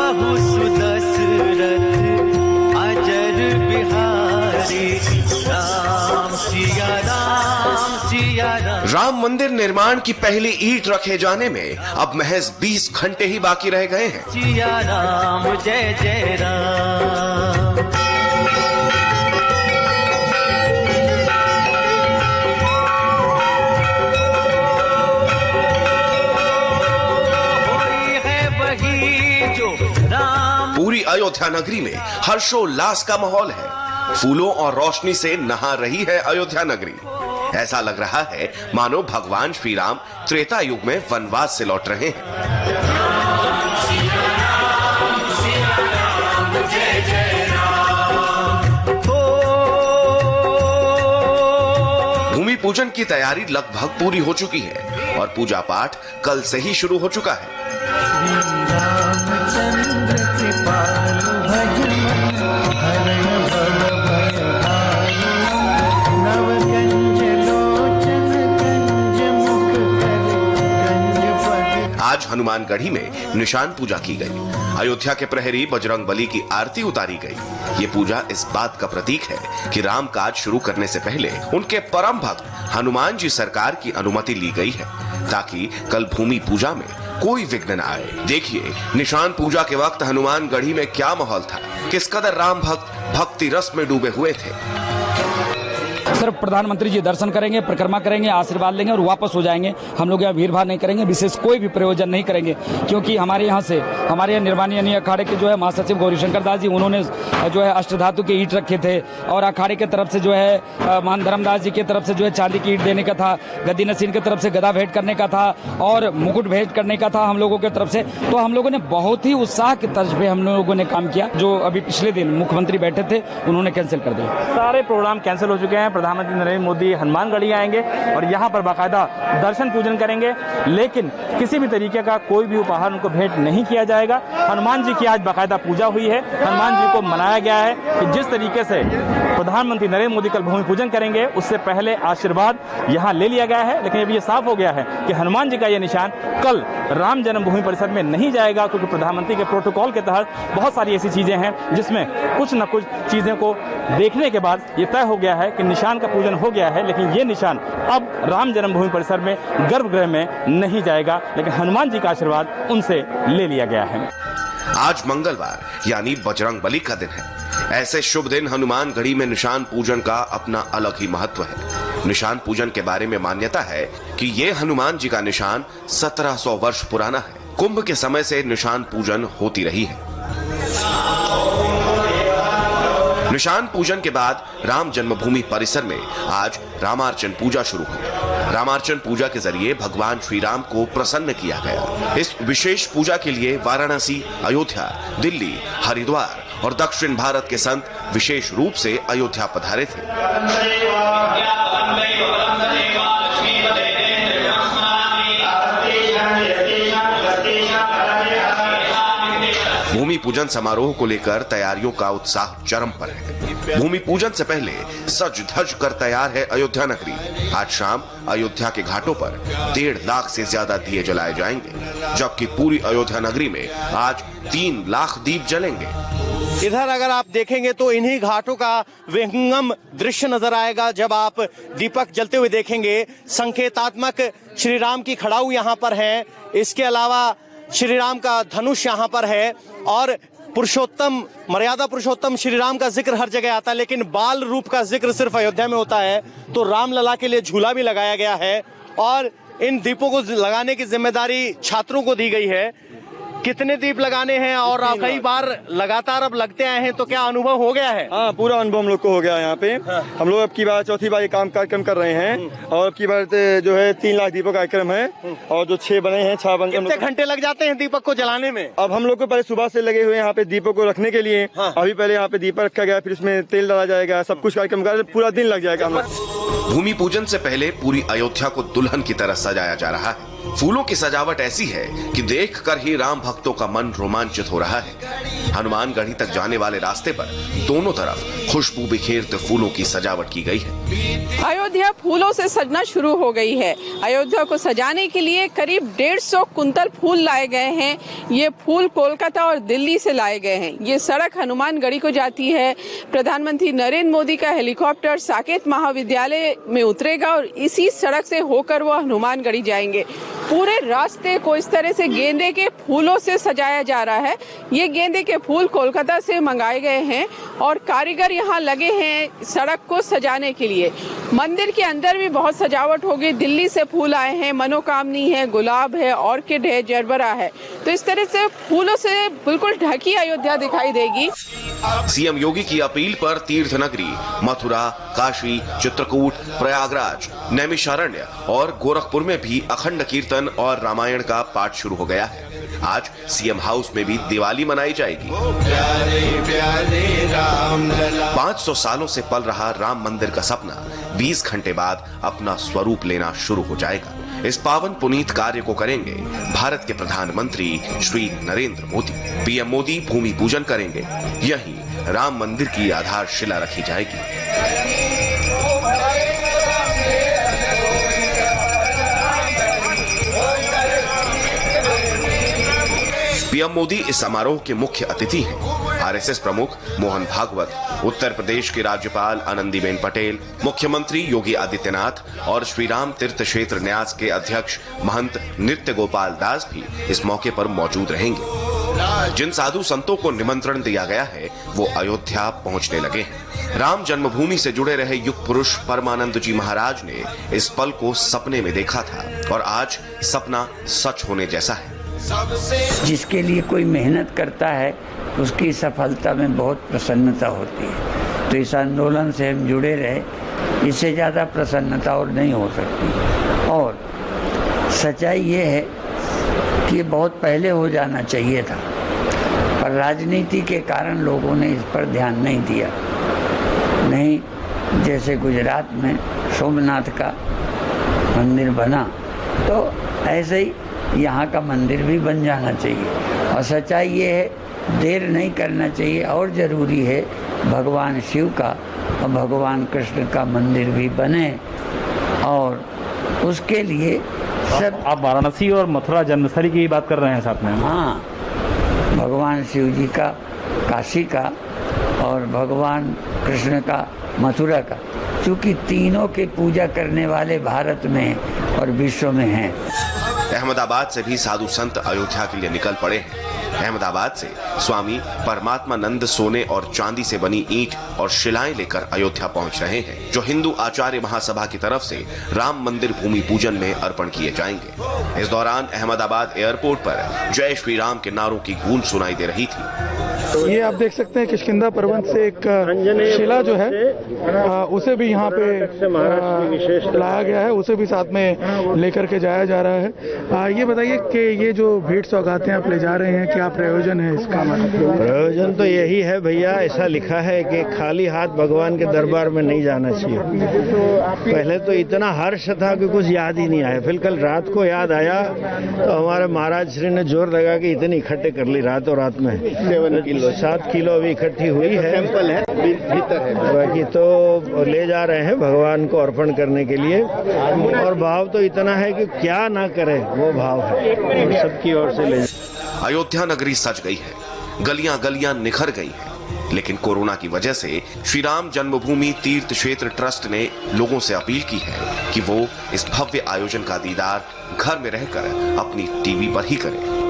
बहु सुदशरथ अजर बिहारी राम सिया राम सिया राम। राम मंदिर निर्माण की पहली ईंट रखे जाने में अब महज 20 घंटे ही बाकी रह गए हैं। सिया राम जय जय राम। पूरी अयोध्या नगरी में हर्षोल्लास का माहौल है। फूलों और रोशनी से नहा रही है अयोध्या नगरी। ऐसा लग रहा है मानो भगवान श्री राम त्रेता युग में वनवास से लौट रहे हैं। भूमि पूजन की तैयारी लगभग पूरी हो चुकी है और पूजा पाठ कल से ही शुरू हो चुका है। आज हनुमानगढ़ी में निशान पूजा की गई। अयोध्या के प्रहरी बजरंगबली की आरती उतारी गई। ये पूजा इस बात का प्रतीक है कि राम काज शुरू करने से पहले उनके परम भक्त हनुमान जी सरकार की अनुमति ली गई है ताकि कल भूमि पूजा में कोई विघ्न न आए। देखिए निशान पूजा के वक्त हनुमानगढ़ी में क्या माहौल था, किस कदर राम भक्त भक्ति रस में डूबे हुए थे। सिर्फ प्रधानमंत्री जी दर्शन करेंगे, परिक्रमा करेंगे, आशीर्वाद लेंगे और वापस हो जाएंगे। हम लोग यहाँ भीड़ भाड़ नहीं करेंगे, विशेष कोई भी प्रयोजन नहीं करेंगे, क्योंकि हमारे यहाँ से हमारे निर्माणीय अखाड़े के जो है महासचिव गौरीशंकर दास जी, उन्होंने जो है अष्टधातु के ईंट रखे थे और अखाड़े के तरफ से जो है महान धर्मदास जी की तरफ से जो है चांदी की ईंट देने का था, गद्दी नसीन की तरफ से गदा भेंट करने का था और मुकुट भेंट करने का था हम लोगों की तरफ से। तो हम लोगों ने बहुत ही उत्साह के तर्ज पे हम लोगों ने काम किया। जो अभी पिछले दिन मुख्यमंत्री बैठे थे उन्होंने कैंसिल कर दिया। सारे प्रोग्राम कैंसिल हो चुके हैं। प्रधानमंत्री नरेंद्र मोदी हनुमानगढ़ी आएंगे और यहाँ पर बाकायदा दर्शन पूजन करेंगे, लेकिन किसी भी तरीके का कोई भी उपहार उनको भेंट नहीं किया जाएगा। हनुमान जी की आज बाकायदा पूजा हुई है। हनुमान जी को मनाया गया है कि जिस तरीके से प्रधानमंत्री नरेंद्र मोदी कल भूमि पूजन करेंगे उससे पहले आशीर्वाद यहाँ ले लिया गया है। लेकिन अभी ये साफ हो गया है कि हनुमान जी का ये निशान कल राम जन्मभूमि परिसर में नहीं जाएगा, क्योंकि प्रधानमंत्री के प्रोटोकॉल के तहत बहुत सारी ऐसी चीजें हैं जिसमें कुछ न कुछ चीजें को देखने के बाद ये तय हो गया है कि निशान का पूजन हो गया है, लेकिन ये निशान अब राम जन्मभूमि परिसर में गर्भगृह में नहीं जाएगा, लेकिन हनुमान जी का आशीर्वाद उनसे ले लिया गया है। आज मंगलवार यानी बजरंगबली का दिन है। ऐसे शुभ दिन हनुमानगढ़ी में निशान पूजन का अपना अलग ही महत्व है। निशान पूजन के बारे में मान्यता है कि ये हनुमान जी का निशान 1700 वर्ष पुराना है। कुंभ के समय से निशान पूजन होती रही है। निशान पूजन के बाद राम जन्मभूमि परिसर में आज रामार्चन पूजा शुरू हुई। रामार्चन पूजा के जरिए भगवान श्री राम को प्रसन्न किया गया। इस विशेष पूजा के लिए वाराणसी, अयोध्या, दिल्ली, हरिद्वार और दक्षिण भारत के संत विशेष रूप से अयोध्या पधारे थे। भूमि पूजन समारोह को लेकर तैयारियों का उत्साह चरम पर है। भूमि पूजन से पहले सज धज कर तैयार है अयोध्या नगरी। आज शाम अयोध्या के घाटों पर 1.5 लाख से ज्यादा दिए जलाए जाएंगे, जबकि पूरी अयोध्या नगरी में आज 3 लाख दीप जलेंगे। इधर अगर आप देखेंगे तो इन्हीं घाटों का विहंगम दृश्य नजर आएगा। जब आप दीपक जलते हुए देखेंगे, संकेतात्मक श्री राम की खड़ाऊ यहाँ पर है। इसके अलावा श्री राम का धनुष यहाँ पर है और पुरुषोत्तम, मर्यादा पुरुषोत्तम श्री राम का जिक्र हर जगह आता है, लेकिन बाल रूप का जिक्र सिर्फ अयोध्या में होता है। तो रामलला के लिए झूला भी लगाया गया है और इन दीपों को लगाने की जिम्मेदारी छात्रों को दी गई है। कितने दीप लगाने हैं और कई बार लगातार अब लगते आए हैं, तो क्या अनुभव हो गया है? हाँ, पूरा अनुभव हम लोग को हो गया है यहाँ पे। हाँ। हम लोग अब की बार चौथी बार ये कार्यक्रम कर रहे हैं और अब की बार जो है 3 लाख दीपों का कार्यक्रम है और जो 6 बने हैं 6 बन। कितने घंटे लग जाते हैं दीपक को जलाने में? अब हम लोग को पहले सुबह से लगे हुए यहाँ पे दीपों को रखने के लिए। हाँ। अभी पहले यहाँ पे दीपक रखा गया, फिर इसमें तेल डाला जाएगा, सब कुछ कार्यक्रम कर पूरा दिन लग जाएगा। भूमि पूजन से पहले पूरी अयोध्या को दुल्हन की तरह सजाया जा रहा है। फूलों की सजावट ऐसी है कि देखकर ही राम भक्तों का मन रोमांचित हो रहा है। हनुमानगढ़ी तक जाने वाले रास्ते पर दोनों तरफ खुशबू बिखेरते फूलों की सजावट की गई है। अयोध्या फूलों से सजना शुरू हो गई है। अयोध्या को सजाने के लिए करीब 150 कुंतल फूल लाए गए हैं। ये फूल कोलकाता और दिल्ली से लाए गए हैं। ये सड़क हनुमानगढ़ी को जाती है। प्रधानमंत्री नरेंद्र मोदी का हेलीकॉप्टर साकेत महाविद्यालय में उतरेगा और इसी सड़क से होकर वो हनुमानगढ़ी जाएंगे। पूरे रास्ते को इस तरह से गेंदे के फूलों से सजाया जा रहा है। ये गेंदे के फूल कोलकाता से मंगाए गए हैं और कारीगर यहाँ लगे हैं सड़क को सजाने के लिए। मंदिर के अंदर भी बहुत सजावट होगी। दिल्ली से फूल आए हैं, मनोकामनी है, गुलाब है, ऑर्किड है, जरबरा है। तो इस तरह से फूलों से बिल्कुल ढकी अयोध्या दिखाई देगी। सीएम योगी की अपील पर तीर्थ नगरी मथुरा, काशी, चित्रकूट, प्रयागराज, नैमिषारण्य और गोरखपुर में भी अखंड कीर्तन और रामायण का पाठ शुरू हो गया है। आज सीएम हाउस में भी दिवाली मनाई जाएगी। 500 सालों से पल रहा राम मंदिर का सपना 20 घंटे बाद अपना स्वरूप लेना शुरू हो जाएगा। इस पावन पुनीत कार्य को करेंगे भारत के प्रधानमंत्री श्री नरेंद्र मोदी। पीएम मोदी भूमि पूजन करेंगे। यहीं राम मंदिर की आधारशिला रखी जाएगी। पीएम मोदी इस समारोह के मुख्य अतिथि हैं। आरएसएस प्रमुख मोहन भागवत, उत्तर प्रदेश के राज्यपाल आनंदीबेन पटेल, मुख्यमंत्री योगी आदित्यनाथ और श्री राम तीर्थ क्षेत्र न्यास के अध्यक्ष महंत नृत्य गोपाल दास भी इस मौके पर मौजूद रहेंगे। जिन साधु संतों को निमंत्रण दिया गया है वो अयोध्या पहुंचने लगे हैं। राम जन्मभूमि से जुड़े रहे युग पुरुष परमानंद जी महाराज ने इस पल को सपने में देखा था और आज सपना सच होने जैसा है। जिसके लिए कोई मेहनत करता है उसकी सफलता में बहुत प्रसन्नता होती है। तो इस आंदोलन से हम जुड़े रहे, इससे ज़्यादा प्रसन्नता और नहीं हो सकती। और सच्चाई ये है कि ये बहुत पहले हो जाना चाहिए था, पर राजनीति के कारण लोगों ने इस पर ध्यान नहीं दिया। नहीं, जैसे गुजरात में सोमनाथ का मंदिर बना तो ऐसे ही यहाँ का मंदिर भी बन जाना चाहिए। और सच्चाई ये है, देर नहीं करना चाहिए। और ज़रूरी है भगवान शिव का और भगवान कृष्ण का मंदिर भी बने। और उसके लिए सब आप वाराणसी और मथुरा जन्मस्थली की बात कर रहे हैं साथ में? हाँ, भगवान शिव जी का काशी का और भगवान कृष्ण का मथुरा का, क्योंकि तीनों के पूजा करने वाले भारत में और विश्व में हैं। अहमदाबाद से भी साधु संत अयोध्या के लिए निकल पड़े हैं। अहमदाबाद से स्वामी परमात्मानंद सोने और चांदी से बनी ईंट और शिलाएं लेकर अयोध्या पहुंच रहे हैं, जो हिंदू आचार्य महासभा की तरफ से राम मंदिर भूमि पूजन में अर्पण किए जाएंगे। इस दौरान अहमदाबाद एयरपोर्ट पर जय श्री राम के नारों की गूंज सुनाई दे रही थी। ये आप देख सकते हैं किष्किंधा पर्वत से एक शिला जो है उसे भी यहाँ पे लाया गया है, उसे भी साथ में लेकर के जाया जा रहा है। ये बताइए कि ये जो भेंट सौगातें आप ले जा रहे हैं, क्या प्रयोजन है इसका? प्रयोजन तो यही है भैया, ऐसा लिखा है कि खाली हाथ भगवान के दरबार में नहीं जाना चाहिए। पहले तो इतना हर्ष था कि कुछ याद ही नहीं आया, फिर कल रात को याद आया तो हमारे महाराज श्री ने जोर लगा के इतनी इकट्ठे कर ली रातों रात में। 7 किलो अभी इकट्ठी हुई है, सैंपल है भीतर है, बाकी तो ले जा रहे हैं भगवान को अर्पण करने के लिए। और भाव तो इतना है कि क्या ना करे वो भाव है, सबकी ओर से ले। अयोध्या नगरी सज गई है, गलियां गलियां निखर गई हैं, लेकिन कोरोना की वजह से श्री राम जन्मभूमि तीर्थ क्षेत्र ट्रस्ट ने लोगों से अपील की है कि वो इस भव्य आयोजन का दीदार घर में रहकर अपनी टीवी पर ही करें।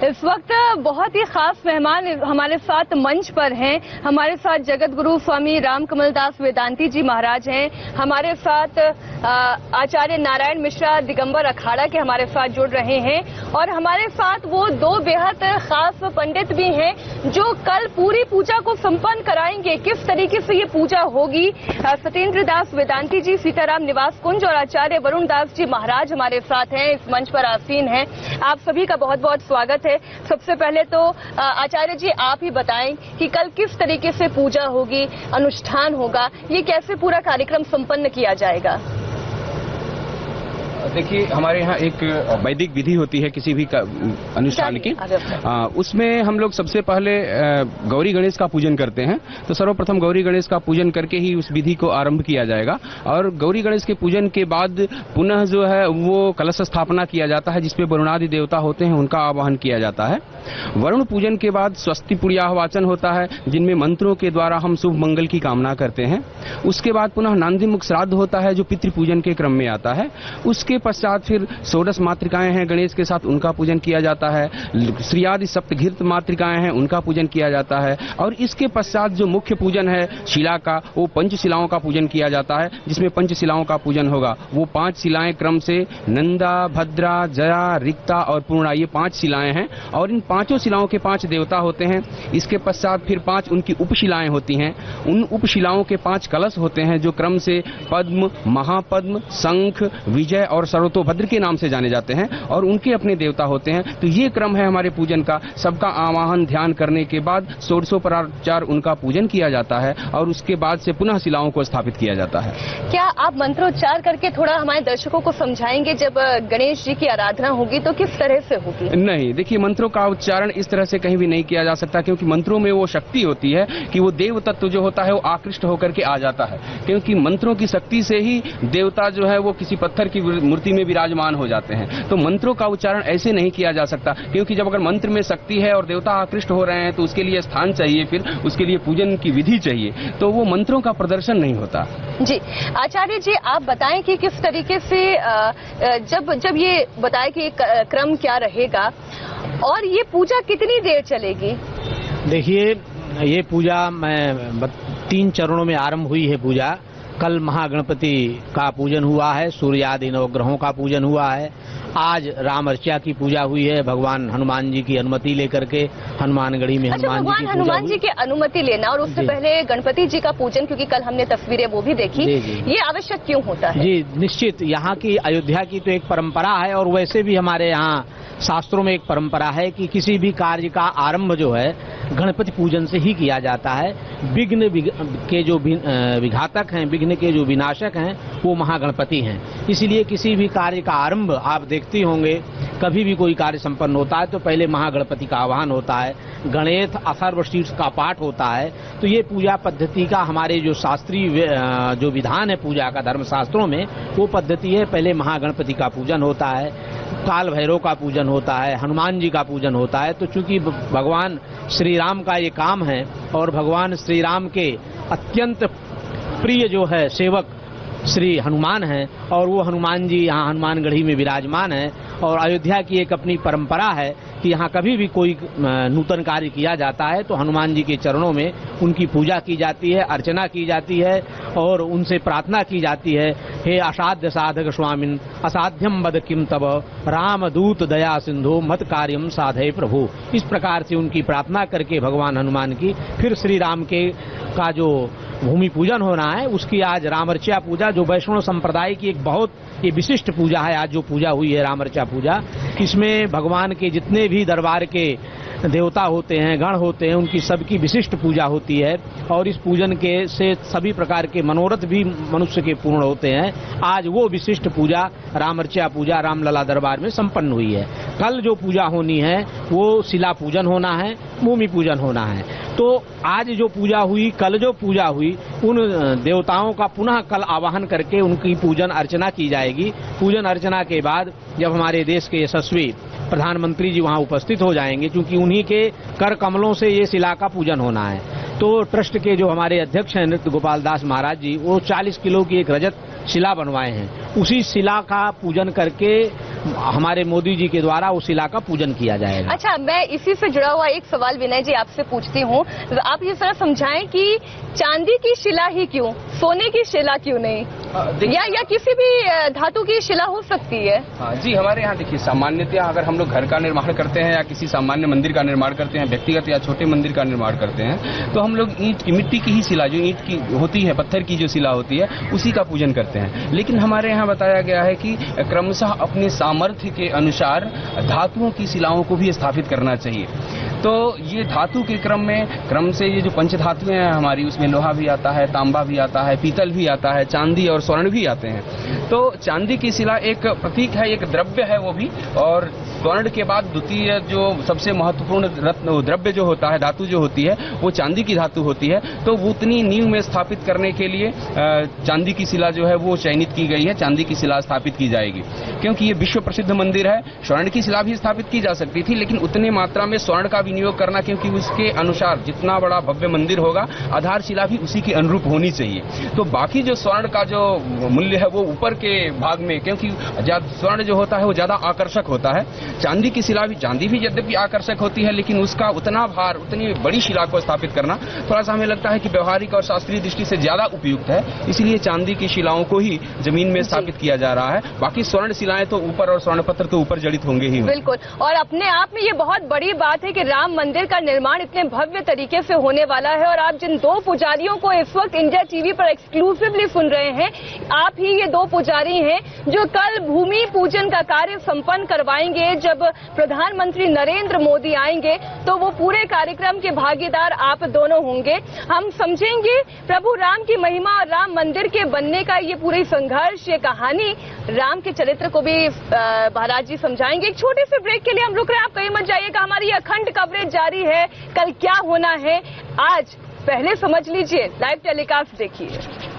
इस वक्त बहुत ही खास मेहमान हमारे साथ मंच पर हैं। हमारे साथ जगत गुरु स्वामी रामकमल दास वेदांती जी महाराज हैं। हमारे साथ आचार्य नारायण मिश्रा दिगंबर अखाड़ा के हमारे साथ जुड़ रहे हैं। और हमारे साथ वो दो बेहद खास पंडित भी हैं जो कल पूरी पूजा को संपन्न कराएंगे। किस तरीके से ये पूजा होगी, सत्येंद्र दास वेदांती जी सीताराम निवास कुंज और आचार्य वरुण दास जी महाराज हमारे साथ हैं, इस मंच पर आसीन हैं। आप सभी का बहुत बहुत स्वागत है। सबसे पहले तो आचार्य जी आप ही बताएं कि कल किस तरीके से पूजा होगी, अनुष्ठान होगा, ये कैसे पूरा कार्यक्रम संपन्न किया जाएगा? देखिए, हमारे यहाँ एक वैदिक विधि होती है किसी भी अनुष्ठान की। उसमें हम लोग सबसे पहले गौरी गणेश का पूजन करते हैं। तो सर्वप्रथम गौरी गणेश का पूजन करके ही उस विधि को आरंभ किया जाएगा और गौरी गणेश के पूजन के बाद पुनः जो है वो कलश स्थापना किया जाता है, जिसपे वरुणादि देवता होते हैं उनका आवाहन किया जाता है। वरुण पूजन के बाद स्वस्ति पुर्याह वाचन होता है, जिनमें मंत्रों के द्वारा हम शुभ मंगल की कामना करते हैं। उसके बाद पुनः नांदीमुख श्राद्ध होता है, जो पितृ पूजन के क्रम में आता है। उसके पश्चात फिर षोडश मातृकाएं हैं गणेश के साथ, उनका पूजन किया जाता है। श्री आदि सप्तघृत मातृकाएं हैं, उनका पूजन किया जाता है। और इसके पश्चात जो मुख्य पूजन है शिला का, वो पंचशिलाओं का पूजन किया जाता है, जिसमें पंचशिलाओं का पूजन होगा। वो 5 शिलाएं क्रम से नंदा, भद्रा, जया, रिक्ता और पूर्णा, ये 5 शिलाएं हैं और इन 5 शिलाओं के 5 देवता होते हैं। इसके पश्चात फिर 5 उनकी उपशिलाएं होती हैं। उन उपशिलाओं के 5 कलश होते हैं, जो क्रम से पद्म, महापद्म, शंख, विजय और सर्वतोभद्र के नाम से जाने जाते हैं और उनके अपने देवता होते हैं। तो ये क्रम है हमारे पूजन का। सबका आवाहन ध्यान करने के बाद षोडशोपचार उनका पूजन किया जाता है और उसके बाद से पुनः शिलाओं को स्थापित किया जाता है। क्या आप मंत्रोच्चार करके थोड़ा हमारे दर्शकों को समझाएंगे, जब गणेश जी की आराधना होगी तो किस तरह से होगी? नहीं, देखिए, मंत्रों का उच्चारण इस तरह से कहीं भी नहीं किया जा सकता, क्योंकि मंत्रों में वो शक्ति होती है कि वो देव तत्व जो होता है वो आकृष्ट होकर के आ जाता है। क्योंकि मंत्रों की शक्ति से ही देवता जो है वो किसी पत्थर की मूर्ति में विराजमान हो जाते हैं। तो मंत्रों का उच्चारण ऐसे नहीं किया जा सकता, क्योंकि जब अगर मंत्र में शक्ति है और देवता आकृष्ट हो रहे हैं तो उसके लिए स्थान चाहिए, फिर उसके लिए पूजन की विधि चाहिए, तो वो मंत्रों का प्रदर्शन नहीं होता। जी आचार्य जी, आप बताएं कि किस तरीके से जब ये बताया कि क्रम क्या रहेगा और ये पूजा कितनी देर चलेगी? देखिए, ये पूजा 3 चरणों में आरंभ हुई है पूजा। कल महागणपति का पूजन हुआ है, सूर्य आदि नवग्रहों का पूजन हुआ है। आज राम अर्चा की पूजा हुई है, भगवान हनुमान जी की अनुमति लेकर के हनुमानगढ़ी में भगवान हनुमान जी की अनुमति लेना और उससे पहले गणपति जी का पूजन, क्योंकि कल हमने तस्वीरें वो भी देखी, ये आवश्यक क्यों होता है? जी निश्चित, यहाँ की अयोध्या की तो एक परंपरा है और वैसे भी हमारे यहाँ शास्त्रों में एक परंपरा है कि किसी भी कार्य का आरंभ जो है गणपति पूजन से ही किया जाता है। विघ्न के जो विघातक हैं, विघ्न के जो विनाशक हैं, वो महागणपति हैं। इसलिए किसी भी कार्य का आरंभ आप देखते होंगे, कभी भी कोई कार्य संपन्न होता है तो पहले महागणपति का आह्वान होता है, गणेश अथर्वशीर्ष का पाठ होता है। तो ये पूजा पद्धति का हमारे जो शास्त्रीय जो विधान है पूजा का धर्म शास्त्रों में, वो पद्धति है। पहले महागणपति का पूजन होता है, काल भैरव का पूजन होता है, हनुमान जी का पूजन होता है। तो चूंकि भगवान श्री राम का ये काम है और भगवान श्री राम के अत्यंत प्रिय जो है सेवक श्री हनुमान हैं और वो हनुमान जी यहाँ हनुमानगढ़ी में विराजमान हैं। और अयोध्या की एक अपनी परंपरा है कि यहाँ कभी भी कोई नूतन कार्य किया जाता है तो हनुमान जी के चरणों में उनकी पूजा की जाती है, अर्चना की जाती है और उनसे प्रार्थना की जाती है, हे असाध्य साधक स्वामिन असाध्यम वद किम तब राम दूत दया सिंधु मत कार्यम साधे प्रभु। इस प्रकार से उनकी प्रार्थना करके भगवान हनुमान की फिर श्री राम के का जो भूमि पूजन होना है, उसकी आज रामर्चा पूजा, जो वैष्णव संप्रदाय की एक बहुत ये विशिष्ट पूजा है। आज जो पूजा हुई है रामर्चा पूजा, इसमें भगवान के जितने भी दरबार के देवता होते हैं, गण होते हैं, उनकी सबकी विशिष्ट पूजा होती है और इस पूजन के से सभी प्रकार के मनोरथ भी मनुष्य के पूर्ण होते हैं। आज वो विशिष्ट पूजा रामर्चा पूजा रामलला दरबार में संपन्न हुई है। कल जो पूजा होनी है वो शिला पूजन होना है, भूमि पूजन होना है। तो आज जो पूजा हुई, कल जो पूजा हुई, उन देवताओं का पुनः कल आवाहन करके उनकी पूजन अर्चना की जाएगी। पूजन अर्चना के बाद जब हमारे देश के यशस्वी प्रधानमंत्री जी वहां उपस्थित हो जाएंगे, क्योंकि उन्हीं के कर कमलों से ये शिला का पूजन होना है, तो ट्रस्ट के जो हमारे अध्यक्ष हैं नृत्य गोपाल दास महाराज जी, वो 40 किलो की एक रजत शिला बनवाए हैं। उसी शिला का पूजन करके हमारे मोदी जी के द्वारा उस शिला का पूजन किया जाएगा। अच्छा, मैं इसी से जुड़ा हुआ एक सवाल विनय जी आपसे पूछती हूँ, आप ये जरा समझाएं कि चांदी की शिला ही क्यों, सोने की शिला क्यों नहीं, या किसी भी धातु की शिला हो सकती है? हाँ जी, हमारे यहाँ देखिए सामान्यतः अगर हम लोग घर का निर्माण करते हैं या किसी सामान्य मंदिर का निर्माण करते हैं, व्यक्तिगत या छोटे मंदिर का निर्माण करते हैं, तो हम लोग ईंट की, मिट्टी की ही शिला, जो ईंट की होती है, पत्थर की जो शिला होती है, उसी का पूजन करते हैं। लेकिन हमारे यहाँ बताया गया है कि क्रमशः अपने सामर्थ्य के अनुसार धातुओं की शिलाओं को भी स्थापित करना चाहिए। तो ये धातु के क्रम से ये जो पंच धातुएं हैं हमारी, उसमें लोहा भी आता है, तांबा भी आता है, पीतल भी आता है, चांदी और स्वर्ण भी आते हैं। तो चांदी की शिला एक प्रतीक है, एक द्रव्य है वो भी, और स्वर्ण के बाद द्वितीय जो सबसे महत्वपूर्ण रत्न द्रव्य जो होता है, धातु जो होती है, वो चांदी की धातु होती है। तो वो उतनी नींव में स्थापित करने के लिए चांदी की शिला जो है वो चयनित की गई है, चांदी की शिला स्थापित की जाएगी, क्योंकि ये विश्व प्रसिद्ध मंदिर है। स्वर्ण की शिला भी स्थापित की जा सकती थी, लेकिन उतने मात्रा में स्वर्ण का विनियोग करना, क्योंकि उसके अनुसार जितना बड़ा भव्य मंदिर होगा, आधारशिला भी उसी के अनुरूप होनी चाहिए। तो बाकी जो स्वर्ण का जो मूल्य है वो ऊपर के भाग में, क्योंकि स्वर्ण जो होता है वो ज्यादा आकर्षक होता है। चांदी की शिला भी, चांदी भी यद्यपि आकर्षक होती है, लेकिन उसका उतना भार, उतनी बड़ी शिला को स्थापित करना थोड़ा सा हमें लगता है कि व्यवहारिक और शास्त्रीय दृष्टि से ज्यादा उपयुक्त है। इसलिए चांदी की शिलाओं को ही जमीन में स्थापित किया जा रहा है। बाकी स्वर्ण शिलाएं तो ऊपर, और स्वर्ण पत्थर तो ऊपर जड़ित होंगे ही। बिल्कुल, और अपने आप में ये बहुत बड़ी बात है कि राम मंदिर का निर्माण इतने भव्य तरीके से होने वाला है। और आप जिन दो पुजारियों को इस वक्त इंडिया टीवी पर एक्सक्लूसिवली सुन रहे हैं, आप ही ये दो पुजारी हैं जो कल भूमि पूजन का कार्य संपन्न करवाएंगे। जब प्रधानमंत्री नरेंद्र मोदी आएंगे तो वो पूरे कार्यक्रम के भागीदार आप दोनों होंगे। हम समझेंगे प्रभु राम की महिमा और राम मंदिर के बनने का ये पूरी संघर्ष, ये कहानी, राम के चरित्र को भी महाराज जी समझाएंगे। एक छोटे से ब्रेक के लिए हम रुक रहे हैं, आप कहीं मत जाइएगा, हमारी अखंड कवरेज जारी है। कल क्या होना है आज पहले समझ लीजिए, लाइव टेलीकास्ट देखिए।